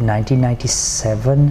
1997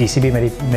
ECB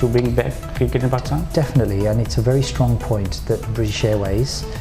to bring back cricket in Pakistan? Definitely, and it's a very strong point that British Airways,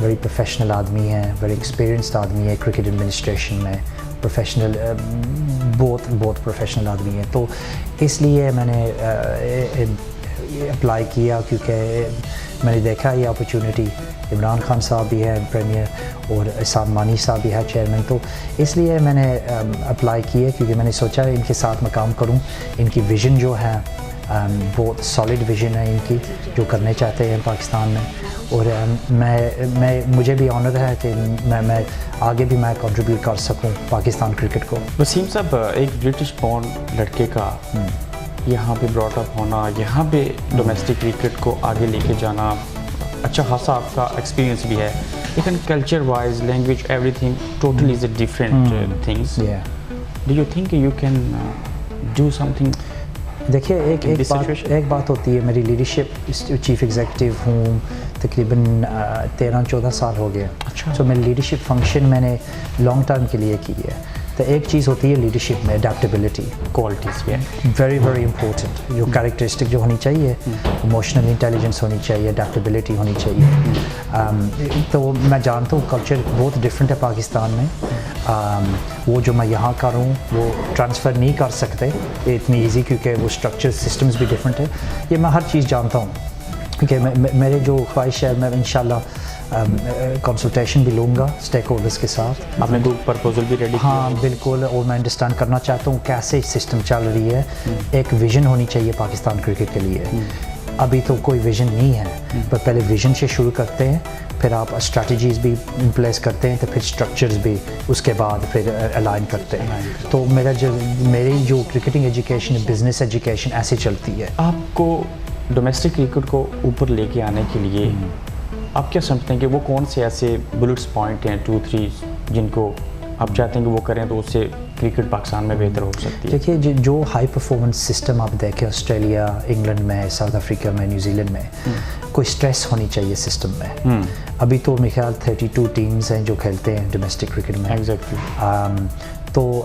very professional آدمی ہیں, very experienced آدمی ہے cricket administration میں, professional بہت professional آدمی ہیں. تو اس لیے میں نے اپلائی کیا, کیونکہ میں نے دیکھا یہ اپرچونیٹی. عمران خان صاحب بھی ہے پریمیئر اور احسان مانی صاحب بھی ہے چیئرمین, تو اس لیے میں نے اپلائی کیے, کیونکہ میں نے سوچا ان کے ساتھ میں کام کروں. ان کی ویژن جو ہے بہت سالڈ ویژن ہے ان کی, جو کرنے چاہتے ہیں پاکستان میں, اور مجھے بھی آنر ہے کہ میں آگے بھی میں کنٹریبیوٹ کر سکوں پاکستان کرکٹ کو. وسیم صاحب, ایک برٹش بورن لڑکے کا یہاں پہ براٹ اپ ہونا, یہاں پہ ڈومیسٹک کرکٹ کو آگے لے کے جانا, اچھا خاصا آپ کا ایکسپیرینس بھی ہے, لیکن culture wise, language, every thing totally is a different things. Do you think you can do some thing? دیکھیے ایک بات ہوتی ہے, میری لیڈرشپ چیف ایگزیکٹو ہوں تقریباً 13-14 سال ہو گئے. سو میری لیڈرشپ فنکشن میں نے لانگ ٹائم کے لیے کی ہے. تو ایک چیز ہوتی ہے لیڈرشپ میں اڈیپٹیبلٹی, کوالٹیز, ویری امپورٹنٹ. جو کریکٹرسٹک جو ہونی چاہیے, ایموشنل انٹیلیجنس ہونی چاہیے, اڈیپٹیبلٹی ہونی چاہیے. تو میں جانتا ہوں کلچر بہت ڈفرینٹ ہے پاکستان میں. وہ جو میں یہاں کروں وہ ٹرانسفر نہیں کر سکتے اتنی ایزی, کیونکہ وہ اسٹرکچر سسٹمز بھی ڈفرینٹ ہے. یہ میں ہر چیز جانتا ہوں, کیونکہ میرے جو خواہش ہے میں انشاءاللہ کنسلٹیشن بھی لوں گا اسٹیک ہولڈرس کے ساتھ. آپ نے کوئی پرپوزل بھی ریڈی کیا؟ ہاں بالکل, اور میں انڈرسٹینڈ کرنا چاہتا ہوں کیسے سسٹم چل رہی ہے. ایک ویژن ہونی چاہیے پاکستان کرکٹ کے لیے. ابھی تو کوئی ویژن نہیں ہے, پر پہلے ویژن سے شروع کرتے ہیں, پھر آپ اسٹریٹجیز بھی ان پلیس کرتے ہیں, تو پھر اسٹرکچرز بھی اس کے بعد پھر الائن کرتے ہیں. تو میری جو کرکٹنگ ایجوکیشن, بزنس ایجوکیشن ایسے چلتی ہے. آپ کو ڈومیسٹک کرکٹ کو اوپر لے کے آنے کے لیے آپ کیا سمجھتے ہیں کہ وہ کون سے ایسے بلٹس پوائنٹ ہیں 2-3 جن کو آپ چاہتے ہیں کہ وہ کریں تو اس سے کرکٹ پاکستان میں بہتر ہو سکتی ہے؟ دیکھیے جو ہائی پرفارمنس سسٹم آپ دیکھیں آسٹریلیا, انگلینڈ میں, ساؤتھ افریقہ میں, نیوزی لینڈ میں, کوئی اسٹریس ہونی چاہیے سسٹم میں. ابھی تو میرے خیال 32 ٹیمز ہیں جو کھیلتے ہیں ڈومیسٹک کرکٹ میں. تو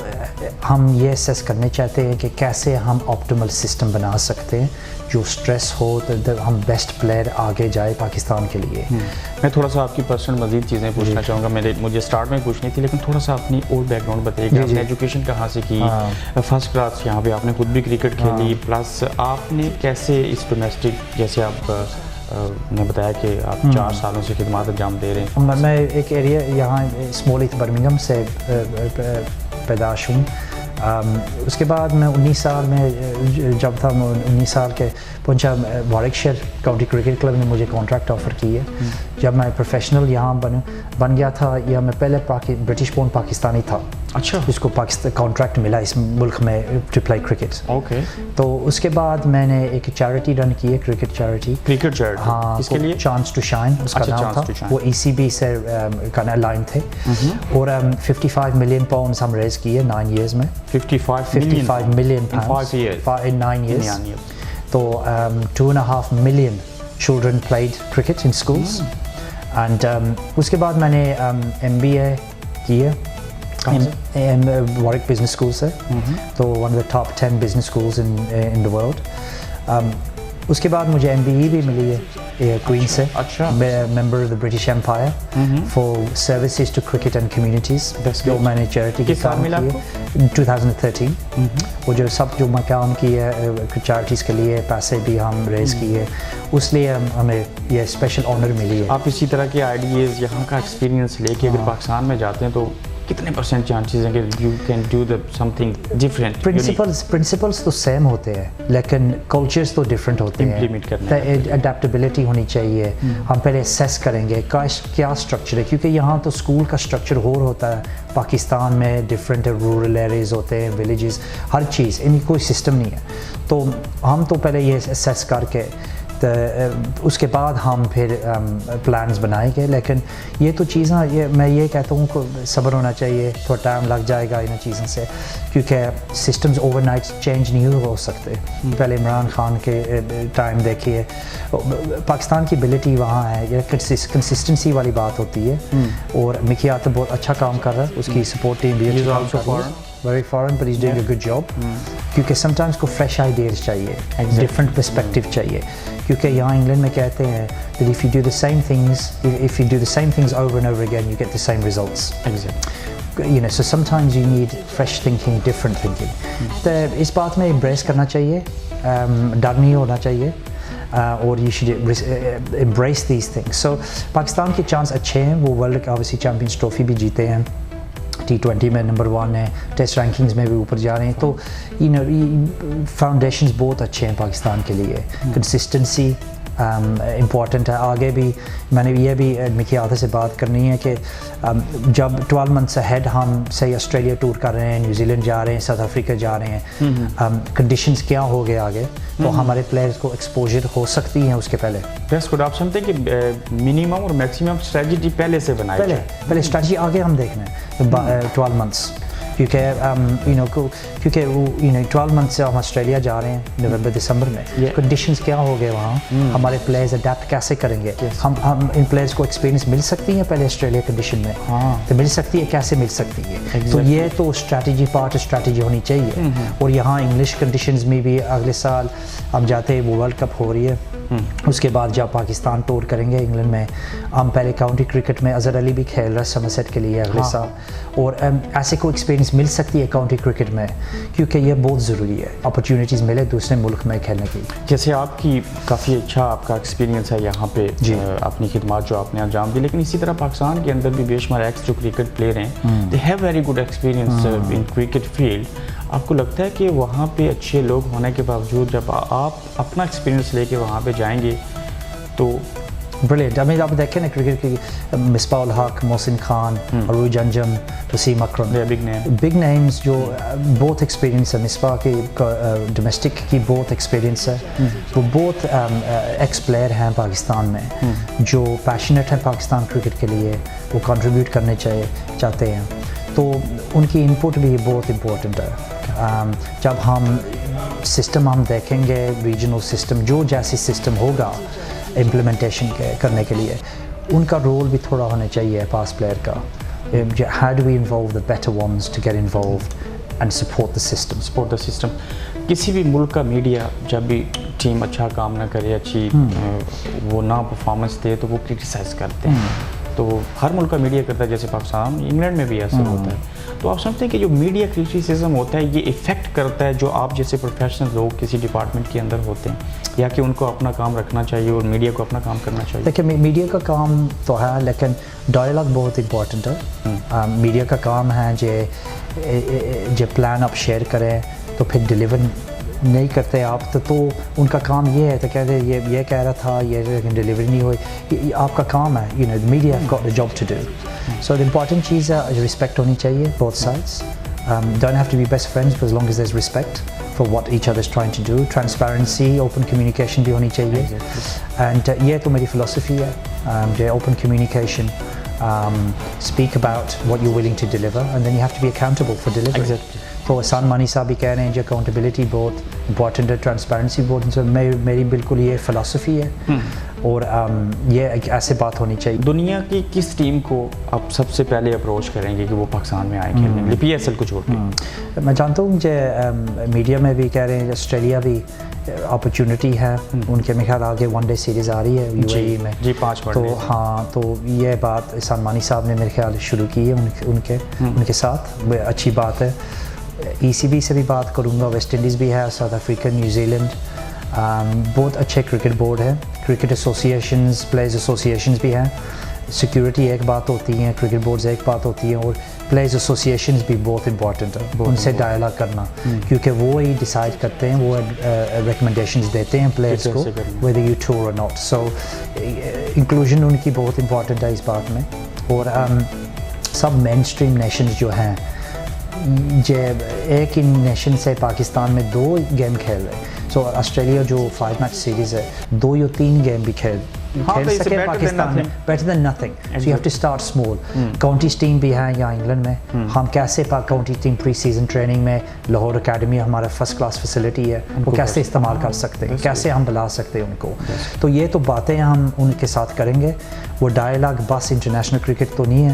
ہم یہ اسیس کرنے چاہتے ہیں کہ کیسے ہم آپٹیمل سسٹم بنا سکتے ہیں جو اسٹریس ہو تو ہم بیسٹ پلیئر آگے جائے پاکستان کے لیے. میں تھوڑا سا آپ کی پرسنل مزید چیزیں پوچھنا چاہوں گا. مجھے اسٹارٹ میں پوچھنی تھی, لیکن تھوڑا سا اپنی اور بیک گراؤنڈ بتائیے کہ آپ نے ایجوکیشن کہاں سے کی, فرسٹ کلاس یہاں پہ آپ نے خود بھی کرکٹ کھیلی, پلس آپ نے کیسے اس ڈومیسٹک, جیسے آپ نے بتایا کہ آپ 4 سالوں سے خدمات انجام دے رہے ہیں. میں ایک ایریا یہاں اسمال ایتھ برمنگھم سے پیدائش ہوں. اس کے بعد میں 19 سال میں جب تھا 19 سال کے پہنچا, وارکشائر کاؤنٹی کرکٹ کلب نے مجھے کانٹریکٹ آفر کی ہے. جب میں پروفیشنل یہاں بن گیا تھا, یا میں پہلے برٹش بورن پاکستانی تھا. اچھا, جس کو پاکستان کانٹریکٹ ملا اس ملک میں ٹرپل آئی کرکٹ. اوکے. تو اس کے بعد میں نے ایک چیریٹی رن کی ہے, کرکٹ چیریٹی. ہاں, اس کے لیے چانس ٹو شائن اس کا نام تھا. وہ ECB سے لائن تھے, اور 55 ملین پاؤنڈز ہم ریز کیے 9 ایئرز میں. 55 ملین پاؤنڈز in 9 years. تو 2.5 million children played cricket in schools. And اس کے بعد میں نے MBA کی ہے وارک بزنس اسکول سے. تو one of the top 10 business schools in the world. اس کے بعد مجھے MBE بھی ملی ہے کوئن سے. اچھا. Member of the British Empire for services to cricket and communities, جو میں نے چیریٹی کے کام کیے 2013. وہ جو میں کام کیے چیریٹیز کے لیے پیسے بھی ہم ریز کیے, اس لیے ہمیں یہ اسپیشل آنر ملی ہے. آپ اسی طرح کے آئیڈیاز, یہاں کا ایکسپیرینس لے کے اگر پاکستان میں جاتے ہیں تو کتنے % چانسز ہیں کہ you can do some thing different? Principles تو سیم ہوتے ہیں, لیکن کلچرس تو ڈفرینٹ ہوتے ہیں. امپلیمنٹ کرنا ہے, اڈیپٹیبلٹی ہونی چاہیے. ہم پہلے اسیس کریں گے کیا اسٹرکچر ہے, کیونکہ یہاں تو اسکول کا اسٹرکچر اور ہوتا ہے. پاکستان میں ڈفرینٹ رورل ایریاز ہوتے ہیں, ولیجز, ہر چیز, ان کوئی سسٹم نہیں ہے. تو ہم تو پہلے یہ اسیس کر کے اس کے بعد ہم پھر پلانز بنائیں گے. لیکن یہ تو چیزیں, میں یہ کہتا ہوں کہ صبر ہونا چاہیے, تھوڑا ٹائم لگ جائے گا ان چیزوں سے, کیونکہ سسٹمز اوور نائٹ چینج نہیں ہو سکتے. پہلے عمران خان کے ٹائم دیکھیے, پاکستان کی ابیلٹی وہاں ہے, یہ کنسسٹنسی والی بات ہوتی ہے. اور مکھی آتا بہت اچھا کام کر رہا ہے, اس کی سپورٹ ٹیم بھی اچھا کام کر رہی ہے. very foreign, but he's doing a good job. کیونکہ sometimes کو fresh ideas چاہیے, different perspective چاہیے. کیونکہ یہاں انگلینڈ میں کہتے ہیں that if you do the same things over and over again, you get the same results. You know, so sometimes you need fresh thinking, different thinking. تو اس بات میں embrace کرنا چاہیے, ڈر نہیں ہونا چاہیے, اور you should embrace these things. So Pakistan کے چانس اچھے ہیں, وہ ورلڈ obviously چیمپئنز ٹرافی بھی جیتے ہیں, T20 میں نمبر 1 ہے, ٹیسٹ رینکنگز میں بھی اوپر جا رہے ہیں. تو فاؤنڈیشنز بہت اچھے ہیں پاکستان کے لیے. کنسسٹنسی امپورٹنٹ ہے. آگے بھی میں نے یہ بھی مکی آدھا سے بات کرنی ہے کہ جب 12 months ahead ہم صحیح آسٹریلیا ٹور کر رہے ہیں, نیوزی لینڈ جا رہے ہیں, ساؤتھ افریقہ جا رہے ہیں, کنڈیشنز کیا ہو گئے آگے, تو ہمارے پلیئرز کو ایکسپوجر ہو سکتی ہیں اس کے پہلے. آپ سمجھتے ہیں کہ منیمم اور میکسیمم اسٹریٹجی پہلے سے بنائی جائے, پہلے اسٹریٹجی آگے ہم دیکھنا ہے 12 months. کیونکہ 12 months سے ہم آسٹریلیا جا رہے ہیں نومبر دسمبر میں, کنڈیشنز کیا ہو گئے وہاں, ہمارے پلیئرز اڈیپٹ کیسے کریں گے, ہم ان پلیئرز کو ایکسپیرینس مل سکتی ہے پہلے آسٹریلیا کنڈیشن میں, تو مل سکتی ہے, کیسے مل سکتی ہے, تو یہ تو اسٹریٹجی پارٹ اسٹریٹجی ہونی چاہیے. اور یہاں انگلش کنڈیشنز میں بھی اگلے سال ہم جاتے ہیں, وہ ورلڈ کپ ہو رہی ہے, اس کے بعد جب پاکستان ٹور کریں گے انگلینڈ میں, ہم پہلے کاؤنٹی کرکٹ میں اظہر علی بھی کھیل رہا ہے سمرسیٹ کے لیے اگلے سال, اور ایسے کو ایکسپیرینس مل سکتی ہے کاؤنٹی کرکٹ میں, کیونکہ یہ بہت ضروری ہے, اپرچونیٹیز ملے دوسرے ملک میں کھیلنے کی. جیسے آپ کی کافی اچھا آپ کا ایکسپیرینس ہے یہاں پہ, اپنی خدمات جو آپ نے انجام دی, لیکن اسی طرح پاکستان کے اندر بھی بے شمار ایکس جو کرکٹ پلیئر ہیں, they have very good experience in cricket field. آپ کو لگتا ہے کہ وہاں پہ اچھے لوگ ہونے کے باوجود جب آپ اپنا ایکسپیرینس لے کے وہاں پہ جائیں گے تو بریلینٹ. آپ دیکھیں نا کرکٹ کی مصباح الحق, محسن خان, عروج انجم, وسیم اکرم, بگ نیمز جو بہت ایکسپیرینس ہے. مصباح کی ڈومیسٹک کی بہت ایکسپیرینس ہے, وہ بہت ایکس پلیئر ہیں پاکستان میں جو پیشنیٹ ہیں پاکستان کرکٹ کے لیے, وہ کنٹریبیوٹ کرنے چاہتے ہیں, تو ان کی انپٹ بھی بہت امپورٹنٹ ہے. جب ہم سسٹم ہم دیکھیں گے, ریجنل سسٹم جو جیسی سسٹم ہوگا امپلیمنٹیشن کرنے کے لیے, ان کا رول بھی تھوڑا ہونا چاہیے پاس پلیئر کا. How do we involve the better ones to get involved and support the system? کسی بھی ملک کا میڈیا جب بھی ٹیم اچھا کام نہ کرے, اچھی وہ نہ پرفارمنس دے, تو وہ کرٹیسائز کرتے ہیں. تو ہر ملک کا میڈیا کرتا ہے, جیسے پاکستان, انگلینڈ میں بھی ایسا ہوتا ہے. تو آپ سمجھتے ہیں کہ جو میڈیا کرٹیسزم ہوتا ہے یہ افیکٹ کرتا ہے جو آپ جیسے پروفیشنل لوگ کسی ڈپارٹمنٹ کے اندر ہوتے ہیں, یا کہ ان کو اپنا کام رکھنا چاہیے اور میڈیا کو اپنا کام کرنا چاہیے؟ دیکھیں, میڈیا کا کام تو ہے, لیکن ڈائلاگ بہت امپورٹنٹ ہے. میڈیا کا کام ہے جو پلان آپ شیئر کریں تو پھر ڈیلیور نہیں کرتے آپ, تو ان کا کام یہ ہے, تو کہتے ہیں یہ کہہ رہا تھا, یہ ڈیلیوری نہیں ہوئی. یہ آپ کا کام ہے, media have got a job to do. So the important چیز ہے رسپیکٹ ہونی چاہیے both sides. Don't have to be best friends, but as long as there is respect for what each other is trying to do. Transparency, open communication بھی ہونی چاہیے. And یہ تو میری فلسفی ہے, open communication, speak about what you're willing to deliver, and then you have to be accountable for delivery. تو احسان مانی صاحب بھی کہہ رہے ہیں جو اکاؤنٹیبلٹی بہت امپورٹنٹ ہے, ٹرانسپیرنسی بہت, میری بالکل یہ فلسفی ہے, اور یہ ایسے بات ہونی چاہیے. دنیا کی کس ٹیم کو آپ سب سے پہلے اپروچ کریں گے کہ وہ پاکستان میں آئیں کھیلنے کے لیے, پی ایس ایل کو چھوڑ کے؟ میں جانتا ہوں کہ میڈیا میں بھی کہہ رہے ہیں آسٹریلیا بھی اپرچونٹی ہے, ان کے میرے خیال آگے ون ڈے سیریز آ رہی ہے یو اے ای میں. جی 5 تو ہاں, تو یہ بات احسان مانی صاحب نے میرے خیال شروع کی ہے ان کے ساتھ, اچھی بات ہے. ای سی بی سے بھی بات کروں گا, ویسٹ انڈیز بھی ہے, ساؤتھ افریقہ, نیوزی لینڈ, بہت اچھے کرکٹ بورڈ ہے, کرکٹ ایسوسیشنز, پلیئرز ایسوسیشنز بھی ہیں. سیکیورٹی ایک بات ہوتی ہیں, کرکٹ بورڈز ایک بات ہوتی ہیں, اور پلیئرز ایسوسیشنز بھی بہت امپورٹنٹ ہے, ان سے ڈائلاگ کرنا, کیونکہ وہ ہی ڈیسائڈ کرتے ہیں, وہ ریکمنڈیشنز دیتے ہیں پلیئرز کو whether you tour or not. So inclusion ان کی بہت امپورٹنٹ ہے اس بات میں. اور سب مین اسٹریم نیشنز جو ہیں, ایک ان نیشن سے پاکستان میں 2 گیم کھیل رہے ہیں. سو آسٹریلیا جو 5 میچ سیریز ہے, 2 یا 3 گیم بھی کھیل سکے پاکستان میں, better than nothing. So you have to start small. Counties team بھی ہیں یہاں انگلینڈ میں, ہم کیسے county team pre season training میں لاہور اکیڈمی ہمارا فرسٹ کلاس فیسلٹی ہے, وہ کیسے استعمال کر سکتے ہیں, کیسے ہم بلا سکتے ہیں ان کو. تو یہ تو باتیں ہم ان کے ساتھ کریں گے. وہ ڈائلاگ بس انٹرنیشنل کرکٹ تو نہیں ہے,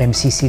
MCC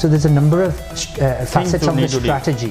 So there's a number of facets of the strategy.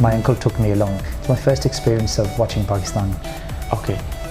My uncle took me along. It's my first experience of watching Pakistan. Okay.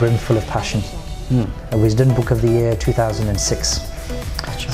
Brimful of Passion. Wisden Book of the Year 2006.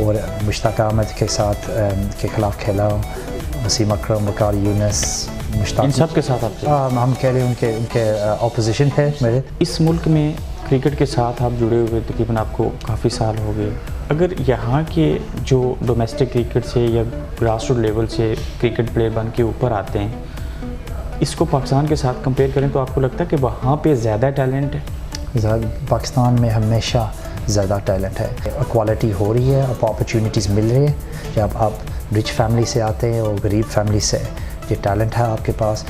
اور مشتاق احمد کے ساتھ کے خلاف کھیلا ہوں، وسیم اکرم، وقار یونس، مشتاق، ان سب کے ساتھ آپ ہم کہہ رہے ہیں ان کے اپوزیشن ہے میرے. اس ملک میں کرکٹ کے ساتھ آپ جڑے ہوئے تقریباً آپ کو کافی سال ہو گئے. اگر یہاں کے جو ڈومیسٹک کرکٹ سے یا گراس روٹ لیول سے کرکٹ پلیئر بن کے اوپر آتے ہیں، اس کو پاکستان کے ساتھ کمپیئر کریں تو آپ کو لگتا ہے کہ وہاں پہ زیادہ ٹیلنٹ ہے؟ پاکستان میں ہمیشہ زیادہ ٹیلنٹ ہے، اکوالٹی ہو رہی ہے، اب اپرچونیٹیز مل رہی ہے. جب آپ رچ فیملی سے آتے ہیں اور غریب فیملی سے، یہ ٹیلنٹ ہے آپ کے پاس،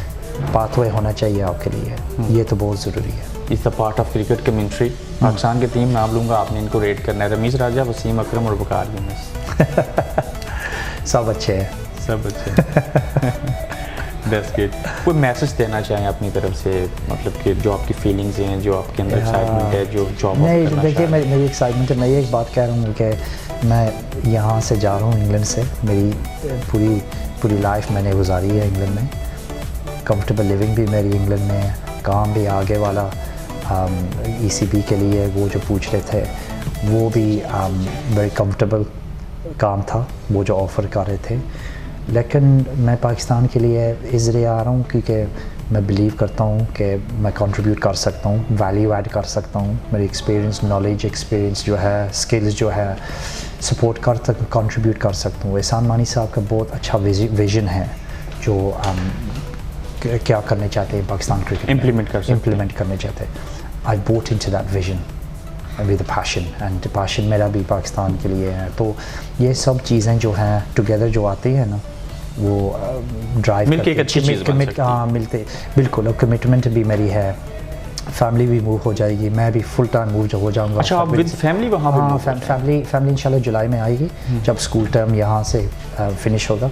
پاتھ وے ہونا چاہیے آپ کے لیے، یہ تو بہت ضروری ہے. اس the part of cricket commentary. Pakistan کی ٹیم نام لوں گا، آپ نے ان کو ریٹ کرنا ہے. رمیز راجہ، وسیم اکرم اور وقار یونس. سب اچھے ہیں، سب اچھے. That's good. کوئی میسج دینا چاہیں اپنی طرف سے، مطلب کہ جو آپ کی فیلنگز ہیں، جو آپ کے اندر ایکسائٹمنٹ ہے، جو جاب نہیں دیکھیے میری ایکسائٹمنٹ ہے. میں یہ ایک بات کہہ رہا ہوں کہ میں یہاں سے جا رہا ہوں انگلینڈ سے. میری پوری لائف میں نے گزاری ہے انگلینڈ میں. کمفرٹیبل لیونگ بھی میری انگلینڈ میں ہے، کام بھی آگے والا ای سی بی کے لیے وہ جو پوچھ رہے تھے وہ بھی ویری کمفرٹیبل کام تھا وہ جو آفر کر رہے تھے. لیکن میں پاکستان کے لیے اس لیے آ رہا ہوں کیونکہ میں بلیو کرتا ہوں کہ میں کنٹریبیوٹ کر سکتا ہوں، ویلیو ایڈ کر سکتا ہوں. میری ایکسپیرینس، نالج، ایکسپیرینس جو ہے، اسکلز جو ہے، سپورٹ کنٹریبیوٹ کر سکتا ہوں. احسان مانی صاحب کا بہت اچھا ویژن ہے جو کیا کرنے چاہتے ہیں پاکستان کرکٹ، امپلیمنٹ کرنے چاہتے ہیں. I bought into that vision with passion, and passion میرا بھی پاکستان کے لیے ہے. تو یہ سب چیزیں جو ہیں ٹوگیدر جو آتی ہیں نا، وہ ڈرائیو مل کے ایک اچھی چیز بن سکتی ہے. ہاں ملتے بالکل. اور کمٹمنٹ بھی میری ہے، فیملی بھی موو ہو جائے گی، میں بھی فل ٹائم موو ہو جاؤں گا. اچھا، آپ ود فیملی وہاں پہ؟ ہاں، فیملی انشاءاللہ جولائی میں آئے گی جب اسکول ٹرم یہاں سے فنش ہوگا.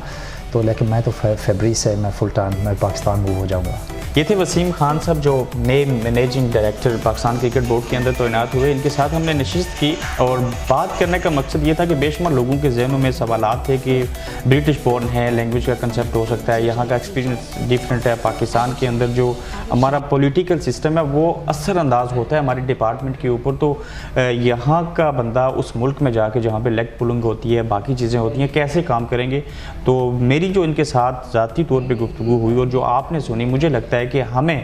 تو لیکن میں تو فیبری سے میں فل ٹائم میں پاکستان موو ہو جاؤں گا. یہ تھے وسیم خان صاحب جو نئے managing director Pakistan cricket board کے اندر تعینات ہوئے. ان کے ساتھ ہم نے نشست کی اور بات کرنے کا مقصد یہ تھا کہ بے شمار لوگوں کے ذہنوں میں سوالات تھے کہ برٹش بورن ہے، لینگویج کا کنسیپٹ ہو سکتا ہے، یہاں کا ایکسپیرینس ڈفرینٹ ہے. پاکستان کے اندر جو ہمارا پولیٹیکل سسٹم ہے وہ اثر انداز ہوتا ہے ہماری ڈپارٹمنٹ کے اوپر. تو یہاں کا بندہ اس ملک میں جا کے جہاں پہ لیگ پولنگ ہوتی ہے، باقی چیزیں ہوتی ہیں، کیسے کام کریں گے. تو میری جو ان کے ساتھ ذاتی طور پہ گفتگو ہوئی اور جو آپ نے سنی، مجھے لگتا ہے کہ ہمیں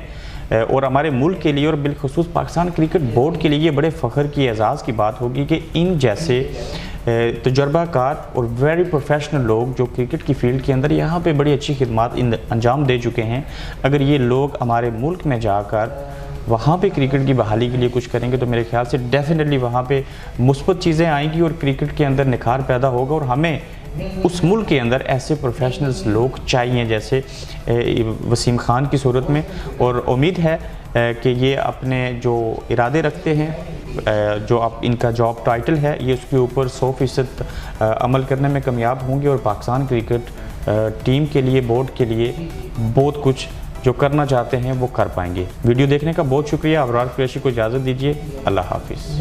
اور ہمارے ملک کے لیے اور بالخصوص پاکستان کرکٹ بورڈ کے لیے یہ بڑے فخر کی، اعزاز کی بات ہوگی کہ ان جیسے تجربہ کار اور ویری پروفیشنل لوگ جو کرکٹ کی فیلڈ کے اندر یہاں پہ بڑی اچھی خدمات انجام دے چکے ہیں، اگر یہ لوگ ہمارے ملک میں جا کر وہاں پہ کرکٹ کی بحالی کے لیے کچھ کریں گے تو میرے خیال سے ڈیفینیٹلی وہاں پہ مثبت چیزیں آئیں گی اور کرکٹ کے اندر نکھار پیدا ہوگا. اور ہمیں اس ملک کے اندر ایسے پروفیشنلز لوگ چاہیے جیسے وسیم خان کی صورت میں. اور امید ہے کہ یہ اپنے جو ارادے رکھتے ہیں، جو ان کا جاب ٹائٹل ہے، یہ اس کے اوپر 100% عمل کرنے میں کامیاب ہوں گے اور پاکستان کرکٹ ٹیم کے لیے، بورڈ کے لیے بہت کچھ جو کرنا چاہتے ہیں وہ کر پائیں گے. ویڈیو دیکھنے کا بہت شکریہ. ابرار قریشی کو اجازت دیجیے. اللہ حافظ.